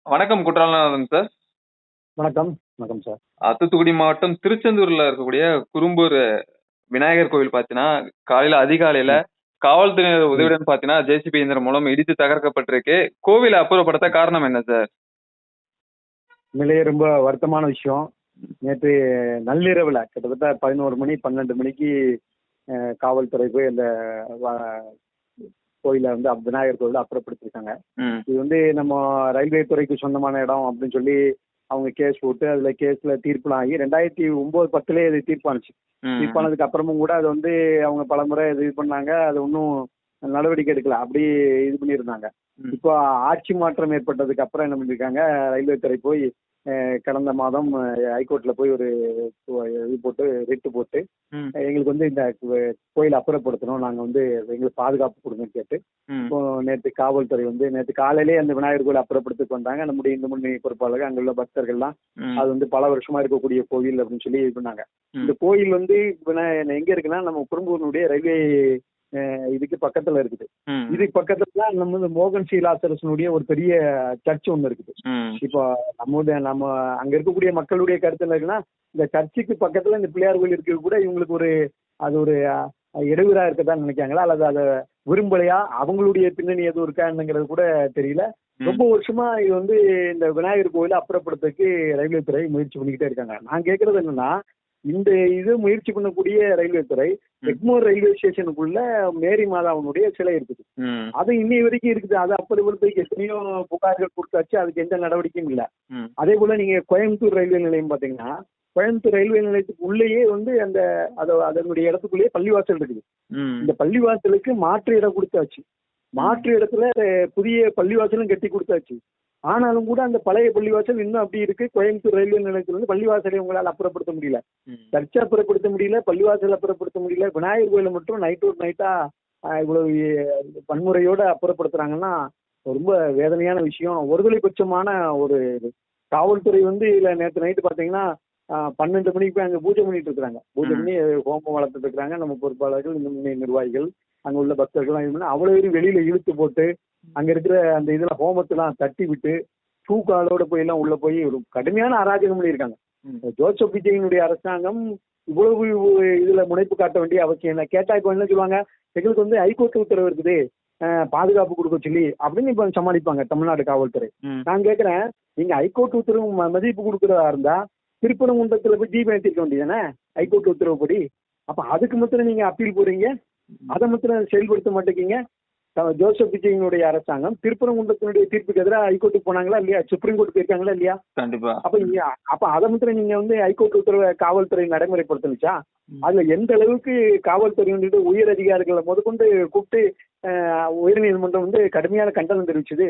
வணக்கம் குற்றாலநாதன் சார். வணக்கம். வணக்கம் சார். தூத்துக்குடி மாவட்டம் திருச்செந்தூர்ல இருக்கக்கூடிய குறும்பூர் விநாயகர் கோவில் பார்த்தீங்கன்னா, அதிகாலையில ம். காவல்துறையினர் ம். உதவியுடன் பார்த்தீங்கன்னா, ஜேசிபி இயந்திரம் மூலம் இடித்து தகர்க்கப்பட்டிருக்கு. கோவில அப்புறப்படுத்த காரணம் என்ன சார்? உண்மையிலேயே ரொம்ப வருத்தமான விஷயம். நேற்று நள்ளிரவுல கிட்டத்தட்ட 11 மணி 12 மணிக்கு காவல்துறை போய் அந்த வ கோயில வந்து விநாயகர் கோயில அப்புறப்படுத்திருக்காங்க. ம். இது வந்து நம்ம ரயில்வே துறைக்கு சொந்தமான இடம் அப்படின்னு சொல்லி அவங்க கேஸ் போட்டு அதுல கேஸ்ல தீர்ப்புலாம் ஆகி 2009, 10லயே இது தீர்ப்பானுச்சு. ம். தீர்ப்பானதுக்கு அப்புறமும் கூட அது வந்து அவங்க பலமுறை இது பண்ணாங்க. அது ஒன்றும் நடவடிக்கை எடுக்கல. அப்படி இது பண்ணியிருந்தாங்க. ம். இப்போ ஆட்சி மாற்றம் ஏற்பட்டதுக்கு அப்புறம் என்ன பண்ணிருக்காங்க, ரயில்வே துறை போய் கடந்த மாதம் ஹைகோர்ட்ல போய் ஒரு இது போட்டு ரிட்டு போட்டு ம். எங்களுக்கு வந்து இந்த கோயிலை அப்புறப்படுத்தணும், நாங்க வந்து எங்களுக்கு பாதுகாப்பு கொடுங்கன்னு கேட்டு ம். இப்போ நேற்று காவல்துறை வந்து நேற்று காலையிலேயே அந்த விநாயகர் கோயில் அப்புறப்படுத்திட்டு வந்தாங்க. நம்முடைய இந்து முன்னணி பொறுப்பாளர்கள் அங்க உள்ள பக்தர்கள்லாம் ம். அது வந்து பல வருஷமா இருக்கக்கூடிய கோவில் அப்படின்னு சொல்லி இது பண்ணாங்க. ம். இந்த கோயில் வந்து எங்க இருக்குன்னா நம்ம குறும்பூரினுடைய ரயில்வே இதுக்கு பக்கத்துல இருக்குது. ம். இதுக்கு பக்கத்துல தான் நம்ம இந்த மோகன் சீலாசரசனுடைய ஒரு பெரிய சர்ச் ஒன்று இருக்குது. ம். இப்போ நம்ம அங்க இருக்கக்கூடிய மக்களுடைய கருத்து என்ன இருக்குன்னா, இந்த சர்ச்சுக்கு பக்கத்துல இந்த பிள்ளையார் கோயில் இருக்கிறது கூட இவங்களுக்கு அது ஒரு இடையூறா இருக்கதான் நினைக்காங்களா, அல்லது அதை விரும்பலையா, அவங்களுடைய பின்னணி எதுவும் இருக்காங்கிறது கூட தெரியல. ரொம்ப வருஷமா இது வந்து இந்த விநாயகர் கோயிலை அப்புறப்படுத்துறதுக்கு ரயில்வே துறை முயற்சி பண்ணிக்கிட்டே இருக்காங்க. நான் கேட்கறது என்னன்னா, இந்த இது முயற்சி பண்ணக்கூடிய ரயில்வே துறை எக்மோர் ரயில்வே ஸ்டேஷனுக்குள்ள மேரி மாதாவனுடைய சிலை இருக்குது. ம். அது இன்னை வரைக்கும் இருக்குது. அது அப்புறப்படுத்துக்கு எத்தனையோ புகார்கள் கொடுத்தாச்சு. அதுக்கு எந்த நடவடிக்கையும் இல்லை. ம். அதே போல நீங்க கோயம்புத்தூர் ரயில்வே நிலையம் பாத்தீங்கன்னா, கோயம்புத்தூர் ரயில்வே நிலையத்துக்கு உள்ளேயே வந்து அதனுடைய இடத்துக்குள்ளேயே பள்ளிவாசல் இருக்குது. ம். இந்த பள்ளிவாசலுக்கு மாற்று இடம் கொடுத்தாச்சு. மாற்று இடத்துல புதிய பள்ளிவாசலும் கட்டி கொடுத்தாச்சு. ஆனாலும் கூட அந்த பழைய பள்ளிவாசல் இன்னும் அப்படி இருக்கு. கோயம்புத்தூர் ரயில்வே நிலையத்தில் வந்து பள்ளிவாசலை உங்களால் அப்புறப்படுத்த முடியல. ம். சர்ச்சை அப்புறப்படுத்த முடியல, பள்ளிவாசல் அப்புறப்படுத்த முடியல. விநாயகர் கோயிலை மட்டும் நைட்டா இவ்வளவு வன்முறையோட அப்புறப்படுத்துறாங்கன்னா ரொம்ப வேதனையான விஷயம். ஒருதலைபட்சமான ஒரு காவல்துறை வந்து இதுல நேற்று நைட்டு பாத்தீங்கன்னா 12 மணிக்கு போய் அங்க பூஜை பண்ணிட்டு இருக்கிறாங்க. பூஜை பண்ணி ஹோமம் வளர்த்துட்டு இருக்கிறாங்க. நம்ம பொறுப்பாளர்கள், இந்த முன்னணி நிர்வாகிகள், அங்க உள்ள பக்தர்கள் இது பண்ணி அவ்வளவு பேரும் வெளியில இழுத்து போட்டு அங்க இருக்கிற அந்த இதுல ஹோமத்தெல்லாம் தட்டி விட்டு ஷூ காலோட போய் எல்லாம் உள்ள போய் ஒரு கடுமையான அராஜகம் பண்ணியிருக்காங்க. ஜோசப் விஜயனுடைய அரசாங்கம் இவ்வளவு இதுல முனைப்பு காட்ட வேண்டிய அவசியம் என்ன? கேட்டா இப்ப என்ன சொல்லுவாங்க, எங்களுக்கு வந்து ஹைகோர்ட் உத்தரவு இருக்குது பாதுகாப்பு கொடுக்க சொல்லி அப்படின்னு இப்ப சமாளிப்பாங்க தமிழ்நாடு காவல்துறை. நான் கேட்கிறேன், நீங்க ஹைகோர்ட் உத்தரவு மதிப்பு கொடுக்கறதா இருந்தா திருப்பரங்குன்றத்துல போய் தீபம் ஏற்றிருக்க வேண்டியதானே ஹைகோர்ட் உத்தரவுப்படி. அப்ப அதுக்கு மாத்திரம் நீங்க அப்பீல் போறீங்க, அதை மாத்திரம் செயல்படுத்த மாட்டேங்க. ஜோசப் விஜயனுடைய அரசாங்கம் திருப்பரங்குன்றத்தினுடைய தீர்ப்புக்கு எதிராக ஹைகோர்ட்டுக்கு போனாங்களா இல்லையா? சுப்ரீம் கோர்ட் போயிருக்காங்களா இல்லையா? கண்டிப்பா. அப்ப அதை மாத்திரம் நீங்க வந்து ஹைகோர்ட் உத்தரவை காவல்துறை நடைமுறைப்படுத்தணுச்சா? அதுல எந்த அளவுக்கு காவல்துறையினுடைய உயர் அதிகாரிகளை முதற்கொண்டு கூப்பிட்டு உயர்நீதிமன்றம் வந்து கடுமையான கண்டனம் தெரிவிச்சது.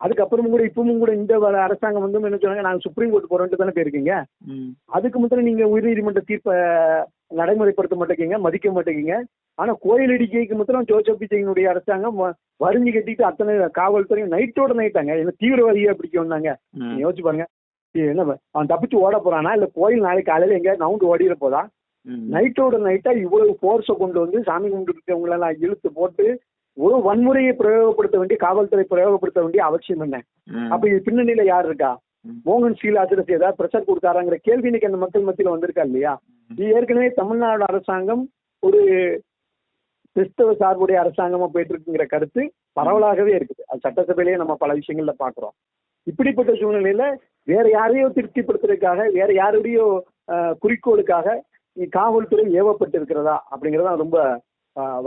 அதுக்கப்புறமும் கூட இப்பவும் கூட இந்த அரசாங்கம் வந்து என்ன சொன்னாங்க, நாங்க சுப்ரீம் கோர்ட் போறோம்ட்டு தானே போயிருக்கீங்க. அதுக்கு மாத்திரம் நீங்க உயர்நீதிமன்ற தீர்ப்பை நடைமுறைப்படுத்த மாட்டேங்க, மதிக்க மாட்டேங்க. ஆனா கோயில் இடிக்கைக்கு மாத்திரம் ஜோசப் விஜயனுடைய அரசாங்கம் வரிஞ்சு கட்டிட்டு அத்தனை காவல்துறையும் நைட்டோட நைட்டாங்க என்ன தீவிரவாதியா பிடிக்க வந்தாங்க. யோசிச்சு பாருங்க, என்ன அவன் தப்பிச்சு ஓட போறானா இல்ல கோயில் நாளைக்கு காலையில எங்க நவுண்டு ஓடிட போதா? நைட்டோட நைட்டா இவ்வளவு போர்ஸை கொண்டு வந்து சாமி கும்பிட்டு இருக்கவங்களெல்லாம் இழுத்து போட்டு ஒரு வன்முறையை பிரயோகப்படுத்த வேண்டிய காவல்துறை பிரயோகப்படுத்த வேண்டிய அவசியம் என்ன? அப்ப இது பின்னணியில யார் இருக்கா? மோகன் சீலாசரஸ் ஏதாவது பிரஷர் கொடுத்தாராங்கிற கேள்வி இன்னைக்கு அந்த மக்கள் மத்தியில வந்திருக்கா இல்லையா? இது ஏற்கனவே தமிழ்நாடு அரசாங்கம் ஒரு கிறிஸ்தவ சார்புடைய அரசாங்கமா போயிட்டு இருக்குங்கிற கருத்து பரவலாகவே இருக்குது. அது சட்டசபையிலேயே நம்ம பல விஷயங்கள்ல பாக்குறோம். இப்படிப்பட்ட சூழ்நிலையில வேற யாரையோ திருப்திப்படுத்துறதுக்காக, வேற யாருடையோ குறிக்கோளுக்காக காவல்துறை ஏவப்பட்டு இருக்கிறதா அப்படிங்கறதா ரொம்ப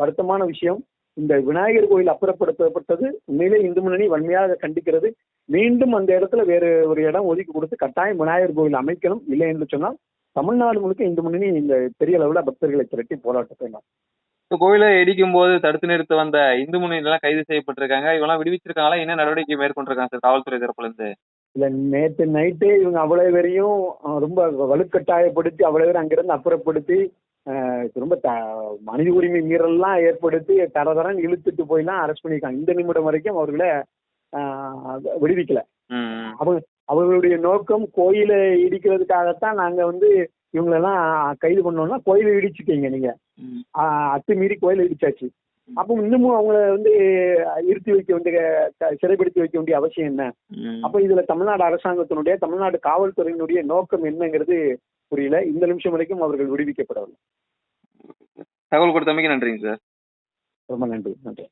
வருத்தமான விஷயம். இந்த விநாயகர் கோயில் அப்புறப்படுத்தப்பட்டது உண்மையிலே இந்து முன்னணி வன்மையாக கண்டிக்கிறது. மீண்டும் அந்த இடத்துல வேறு ஒரு இடம் ஒதுக்கி கொடுத்து கட்டாயம் விநாயகர் கோயில் அமைக்கணும். இல்லை என்று சொன்னால் தமிழ்நாடு முழுக்க இந்து முன்னணி இந்த பெரிய அளவுல பக்தர்களை திரட்டி போராட்டத்தை கோயிலை இடிக்கும் போது தடுத்து நிறுத்த வந்த இந்து முன்னணியெல்லாம் கைது செய்யப்பட்டிருக்காங்க. இவெல்லாம் விடுவிச்சிருக்காங்களா? என்ன நடவடிக்கை மேற்கொண்டிருக்காங்க சார் காவல்துறை தரப்புல இருந்து? இல்ல, நேற்று நைட்டே இவங்க அவ்வளவு பேரையும் ரொம்ப வலுக்கட்டாயப்படுத்தி அவ்வளவு பேரும் அங்கிருந்து அப்புறப்படுத்தி ரொம்ப மனித உரிமை மீறல்லாம் ஏற்படுத்தி தரதரன் இழுத்துட்டு போயெல்லாம் அரெஸ்ட் பண்ணியிருக்காங்க. இந்த நிமிடம் வரைக்கும் அவர்களை விடுவிக்கல. அவர்களுடைய நோக்கம் கோயிலை இடிக்கிறதுக்காகத்தான் நாங்க வந்து இவங்களெல்லாம் கைது பண்ணோம்னா கோயிலை இடிச்சுட்டீங்க, நீங்க அத்துமீறி கோயிலை இடிச்சாச்சு, அப்போ இன்னமும் அவங்கள வந்து இருத்தி வைக்க வேண்டிய சிறைப்படுத்தி வைக்க வேண்டிய அவசியம் என்ன? அப்ப இதுல தமிழ்நாடு அரசாங்கத்தினுடைய தமிழ்நாடு காவல்துறையினுடைய நோக்கம் என்னங்கிறது புரியல. இந்த நிமிஷம் வரைக்கும் அவர்கள் விடுவிக்கப்படவில்லை. தகவல் கொடுத்தமைக்கு நன்றிங்க சார். ரொம்ப நன்றி.